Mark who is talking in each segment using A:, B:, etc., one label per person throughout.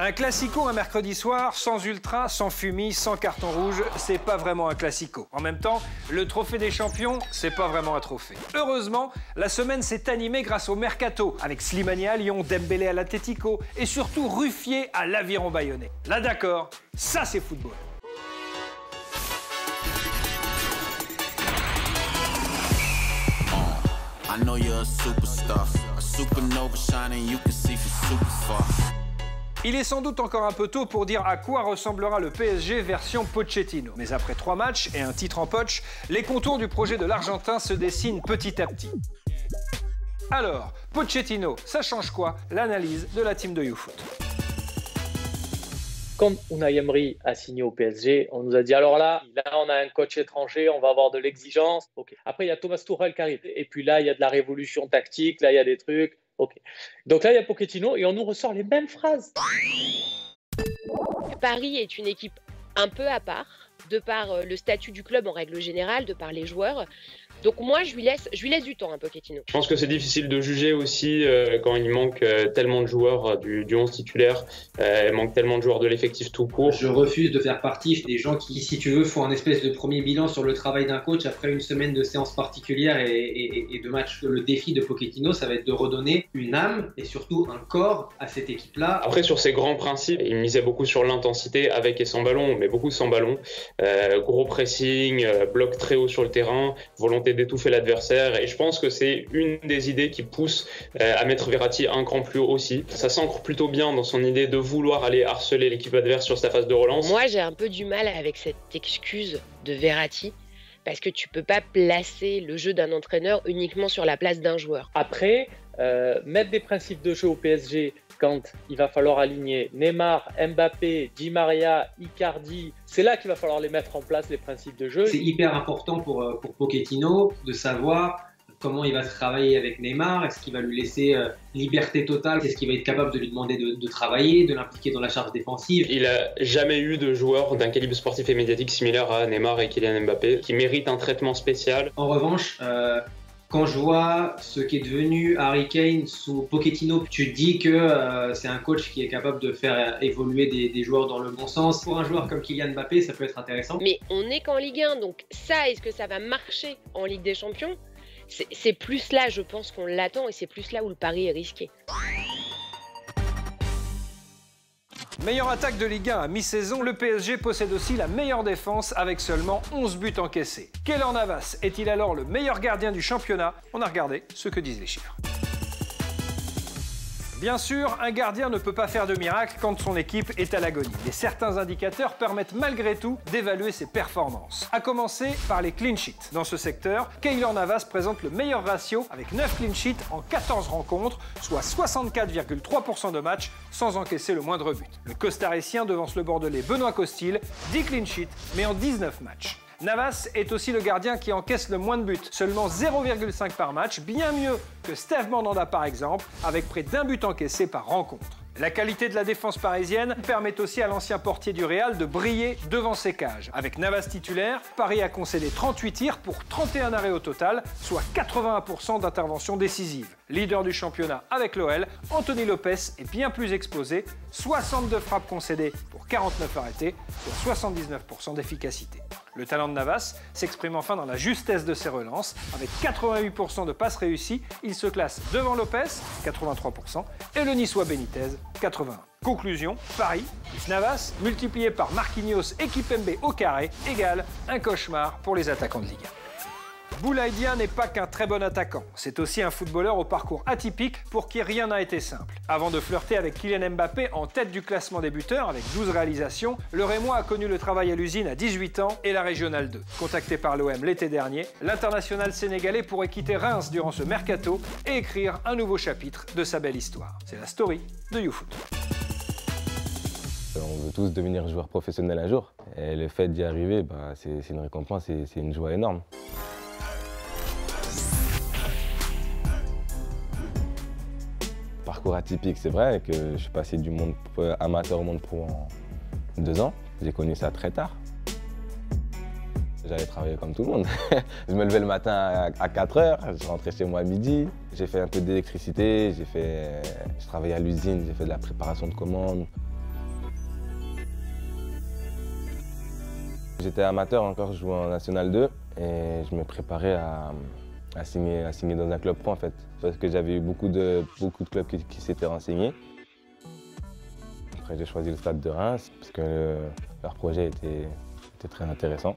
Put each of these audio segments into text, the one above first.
A: Un classico un mercredi soir, sans ultra, sans fumée, sans carton rouge, c'est pas vraiment un classico. En même temps, le trophée des champions, c'est pas vraiment un trophée. Heureusement, la semaine s'est animée grâce au Mercato, avec Slimani à Lyon, Dembélé à l'Atlético et surtout Ruffier à l'Aviron Bayonnais. Là d'accord, ça c'est football.
B: I know you're a superstar, a supernova shining, you can see from super far.
A: Il est sans doute encore un peu tôt pour dire à quoi ressemblera le PSG version Pochettino. Mais après 3 matchs et un titre en poche, les contours du projet de l'Argentin se dessinent petit à petit. Alors, Pochettino, ça change quoi? L'analyse de la team de YouFoot.
C: Quand Unai Emery a signé au PSG, on nous a dit alors là on a un coach étranger, on va avoir de l'exigence. Okay. Après, il y a Thomas Tuchel qui arrive. Et puis là, il y a de la révolution tactique, là, il y a des trucs. Ok. Donc là, il y a Pochettino et on nous ressort les mêmes phrases.
D: Paris est une équipe un peu à part, de par le statut du club en règle générale, de par les joueurs. Donc moi, je lui laisse du temps, Pochettino.
E: Je pense que c'est difficile de juger aussi quand il manque tellement de joueurs du 11 titulaire, il manque tellement de joueurs de l'effectif tout court.
F: Je refuse de faire partie des gens qui, si tu veux, font un espèce de premier bilan sur le travail d'un coach après une semaine de séances particulières et de matchs. Le défi de Pochettino, ça va être de redonner une âme et surtout un corps à cette équipe-là.
E: Après, sur ses grands principes, il misait beaucoup sur l'intensité avec et sans ballon, mais beaucoup sans ballon. Gros pressing, bloc très haut sur le terrain, volonté d'étouffer l'adversaire, et je pense que c'est une des idées qui pousse à mettre Verratti un cran plus haut aussi. Ça s'ancre plutôt bien dans son idée de vouloir aller harceler l'équipe adverse sur sa phase de relance.
D: Moi, j'ai un peu du mal avec cette excuse de Verratti, parce que tu peux pas placer le jeu d'un entraîneur uniquement sur la place d'un joueur.
C: Après, mettre des principes de jeu au PSG quand il va falloir aligner Neymar, Mbappé, Di Maria, Icardi, c'est là qu'il va falloir les mettre en place, les principes de jeu.
F: C'est hyper important pour Pochettino de savoir comment il va travailler avec Neymar. Est-ce qu'il va lui laisser liberté totale? Est-ce qu'il va être capable de lui demander de travailler, de l'impliquer dans la charge défensive?
E: Il n'a jamais eu de joueur d'un calibre sportif et médiatique similaire à Neymar et Kylian Mbappé, qui mérite un traitement spécial.
F: En revanche, quand je vois ce qui est devenu Harry Kane sous Pochettino, tu te dis que c'est un coach qui est capable de faire évoluer des joueurs dans le bon sens. Pour un joueur comme Kylian Mbappé, ça peut être intéressant.
D: Mais on n'est qu'en Ligue 1, donc ça, est-ce que ça va marcher en Ligue des Champions? C'est plus là, je pense qu'on l'attend, et c'est plus là où le pari est risqué.
A: Meilleure attaque de Ligue 1 à mi-saison, le PSG possède aussi la meilleure défense avec seulement 11 buts encaissés. Keylor Navas est-il alors le meilleur gardien du championnat? On a regardé ce que disent les chiffres. Bien sûr, un gardien ne peut pas faire de miracle quand son équipe est à l'agonie. Mais certains indicateurs permettent malgré tout d'évaluer ses performances. À commencer par les clean sheets. Dans ce secteur, Keylor Navas présente le meilleur ratio avec 9 clean sheets en 14 rencontres, soit 64,3% de matchs sans encaisser le moindre but. Le costaricien devance le bordelais Benoît Costil, 10 clean sheets, mais en 19 matchs. Navas est aussi le gardien qui encaisse le moins de buts, seulement 0,5 par match, bien mieux que Steve Mandanda par exemple, avec près d'1 but encaissé par rencontre. La qualité de la défense parisienne permet aussi à l'ancien portier du Real de briller devant ses cages. Avec Navas titulaire, Paris a concédé 38 tirs pour 31 arrêts au total, soit 81% d'interventions décisives. Leader du championnat avec l'OL, Anthony Lopez est bien plus exposé, 62 frappes concédées pour 49 arrêtés, soit 79% d'efficacité. Le talent de Navas s'exprime enfin dans la justesse de ses relances. Avec 88% de passes réussies, il se classe devant Lopez, 83%, et le Niçois Benitez, 81%. Conclusion, Paris, plus Navas, multiplié par Marquinhos et Kimpembe au carré, égale un cauchemar pour les attaquants de Ligue 1. Boulaye Dia n'est pas qu'un très bon attaquant, c'est aussi un footballeur au parcours atypique pour qui rien n'a été simple. Avant de flirter avec Kylian Mbappé en tête du classement des buteurs avec 12 réalisations, le Rémois a connu le travail à l'usine à 18 ans et la Régionale 2. Contacté par l'OM l'été dernier, l'international sénégalais pourrait quitter Reims durant ce mercato et écrire un nouveau chapitre de sa belle histoire. C'est la story de YouFoot.
G: On veut tous devenir joueur professionnel un jour. Et le fait d'y arriver, c'est une récompense et c'est une joie énorme. Parcours atypique, c'est vrai que je suis passé du monde amateur au monde pro en 2 ans. J'ai connu ça très tard. J'allais travailler comme tout le monde. Je me levais le matin à 4 h, je rentrais chez moi à midi. J'ai fait un peu d'électricité, je travaillais à l'usine, j'ai fait de la préparation de commandes. J'étais amateur encore, je jouais en National 2 et je me préparais à signer dans un club pro en fait. Parce que j'avais eu beaucoup de clubs qui s'étaient renseignés. Après j'ai choisi le Stade de Reims parce que leur projet était très intéressant.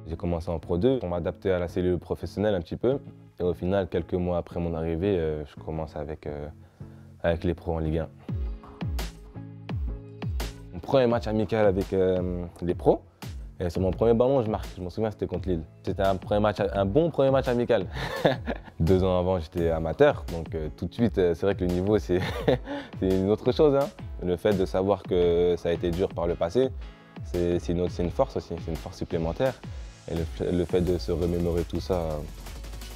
G: J'ai commencé en Pro 2, on m'a adapté à la cellule professionnelle un petit peu. Et au final, quelques mois après mon arrivée, je commence avec les pros en Ligue 1. Mon premier match amical avec les pros, et sur mon premier ballon, je marque. Je m'en souviens, c'était contre Lille. C'était un bon premier match amical. 2 ans avant, j'étais amateur, donc tout de suite, c'est vrai que le niveau, c'est une autre chose. Hein. Le fait de savoir que ça a été dur par le passé, c'est une force aussi, c'est une force supplémentaire. Et le fait de se remémorer tout ça,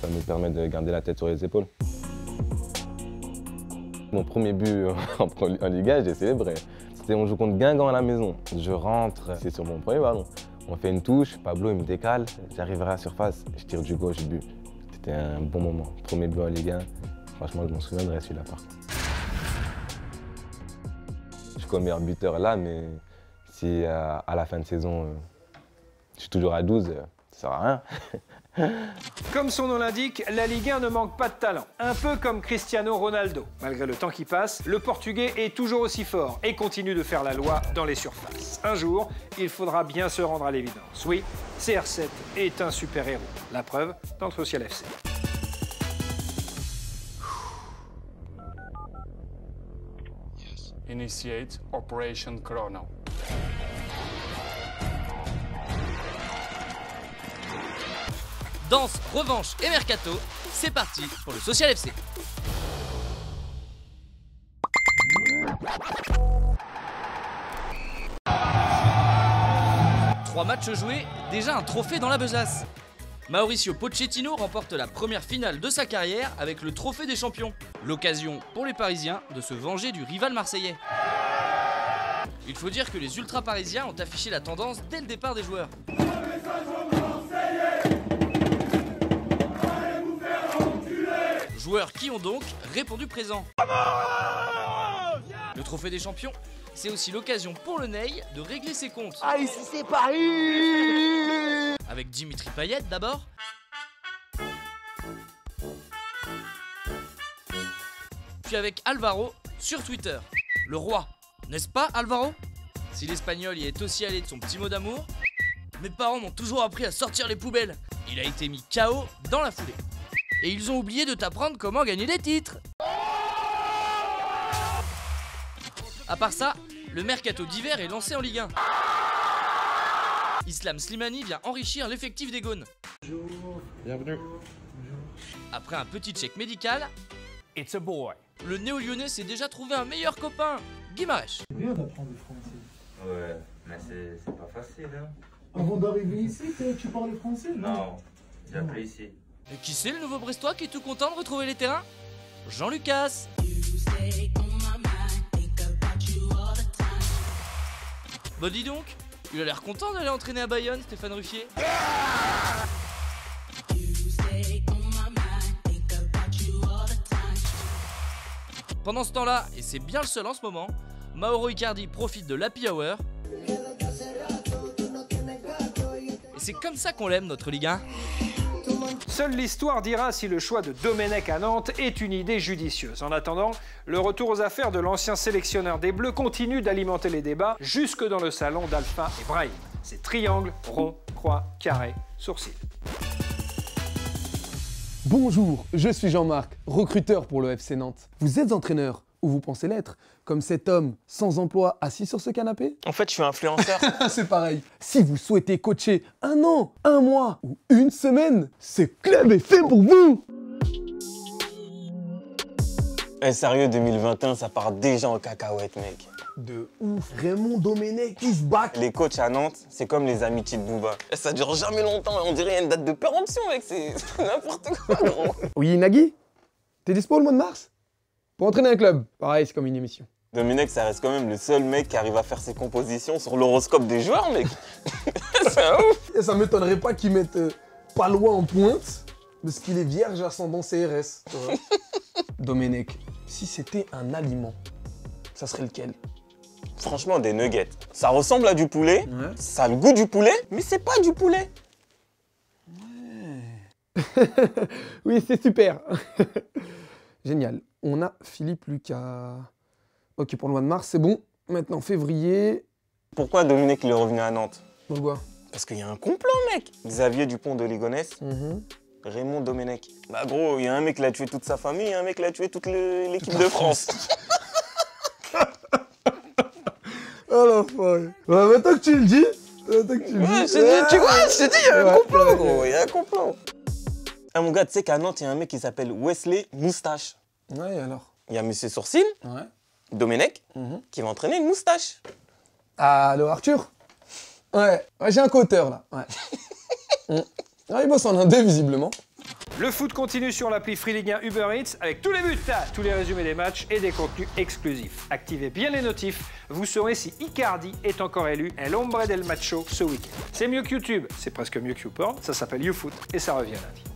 G: ça nous permet de garder la tête sur les épaules. Mon premier but en Ligue 1, j'ai célébré. On joue contre Guingamp à la maison. Je rentre, c'est sur mon premier ballon. On fait une touche, Pablo il me décale, j'arriverai à la surface, je tire du gauche, but. C'était un bon moment. Premier but en Ligue 1, franchement je m'en souviendrai celui-là par contre. Je suis comme meilleur buteur là, mais si à la fin de saison, je suis toujours à 12, ça sert à rien.
A: Comme son nom l'indique, la Ligue 1 ne manque pas de talent. Un peu comme Cristiano Ronaldo. Malgré le temps qui passe, le Portugais est toujours aussi fort et continue de faire la loi dans les surfaces. Un jour, il faudra bien se rendre à l'évidence. Oui, CR7 est un super-héros. La preuve dans le Social FC.
H: Initiate Operation Chrono.
I: Danse, revanche et mercato, c'est parti pour le Social FC. Trois matchs joués, déjà un trophée dans la besace. Mauricio Pochettino remporte la première finale de sa carrière avec le trophée des champions. L'occasion pour les Parisiens de se venger du rival marseillais. Il faut dire que les ultra-parisiens ont affiché la tendance dès le départ des joueurs. Joueurs qui ont donc répondu présent. Le trophée des champions, c'est aussi l'occasion pour le Ney de régler ses comptes.
J: Ah, ici c'est Paris!
I: Avec Dimitri Payet d'abord. Puis avec Alvaro sur Twitter. Le roi, n'est-ce pas Alvaro? Si l'Espagnol y est aussi allé de son petit mot d'amour, mes parents m'ont toujours appris à sortir les poubelles. Il a été mis KO dans la foulée. Et ils ont oublié de t'apprendre comment gagner des titres. À part ça, le mercato d'hiver est lancé en Ligue 1. Islam Slimani vient enrichir l'effectif des Gaunes.
J: Bonjour. Bienvenue.
I: Après un petit check médical,
A: It's a boy.
I: le néo-lyonnais s'est déjà trouvé un meilleur copain, Guimarães.
K: C'est bien d'apprendre le français.
L: Ouais, mais c'est pas facile, hein.
K: Avant d'arriver ici, tu parlais français?
L: Non, j'ai appris ici.
I: Et qui c'est le nouveau Brestois qui est tout content de retrouver les terrains? Jean-Lucas. Bah dis donc, il a l'air content d'aller entraîner à Bayonne, Stéphane Ruffier. Pendant ce temps-là, et c'est bien le seul en ce moment, Mauro Icardi profite de l'happy hour. Et c'est comme ça qu'on l'aime, notre Ligue 1.
A: Seule l'histoire dira si le choix de Domenech à Nantes est une idée judicieuse. En attendant, le retour aux affaires de l'ancien sélectionneur des Bleus continue d'alimenter les débats jusque dans le salon d'Alpha et Brahim. C'est triangle, rond, croix, carré, sourcil.
M: Bonjour, je suis Jean-Marc, recruteur pour le FC Nantes. Vous êtes entraîneur, ou vous pensez l'être, comme cet homme sans emploi assis sur ce canapé?
J: En fait, je suis influenceur.
M: C'est pareil. Si vous souhaitez coacher 1 an, 1 mois ou 1 semaine, ce club est fait pour vous!
J: Eh, sérieux, 2021, ça part déjà en cacahuète, mec.
M: De ouf, Raymond Domenech is back.
J: Les coachs à Nantes, c'est comme les amitiés de Booba. Ça dure jamais longtemps, on dirait une date de péremption, mec, c'est n'importe quoi, gros.
M: Oui, Nagui? T'es dispo le mois de mars? Pour entraîner un club, pareil, c'est comme une émission.
J: Domenech, ça reste quand même le seul mec qui arrive à faire ses compositions sur l'horoscope des joueurs, mec. C'est un ouf.
M: Et ça m'étonnerait pas qu'ils mettent Palois en pointe, parce qu'il est vierge ascendant CRS. Domenech, si c'était un aliment, ça serait lequel?
J: Franchement, des nuggets. Ça ressemble à du poulet, ça a le goût du poulet, mais c'est pas du poulet.
M: Oui, c'est super. Génial. On a Philippe Lucas. Ok, pour le mois de mars, c'est bon. Maintenant, février.
J: Pourquoi Dominique il est revenu à Nantes?
M: Pourquoi?
J: Parce qu'il y a un complot, mec. Xavier Dupont de Ligonnès, Raymond Domenech. Bah gros, il y a un mec qui a tué toute sa famille, et un mec qui a tué toute l'équipe de France.
M: Oh l'enfoiré. Ouais, maintenant que tu le dis.
J: Tu vois, je t'ai dit, il y a un complot, gros. Il y a un complot. Ah mon gars, tu sais qu'à Nantes, il y a un mec qui s'appelle Wesley Moustache.
M: Ouais, alors?
J: Il y a Monsieur Sourcil, Domenech, qui va entraîner une moustache.
M: Ah, allô Arthur? Ouais, j'ai un coteur là. Ouais. Il bosse en indé visiblement.
A: Le foot continue sur l'appli Free Ligue 1 Uber Eats avec tous les buts, tous les résumés des matchs et des contenus exclusifs. Activez bien les notifs, vous saurez si Icardi est encore élu El Hombre del Macho ce week-end. C'est mieux que YouTube, c'est presque mieux que YouPorn, ça s'appelle YouFoot et ça revient lundi.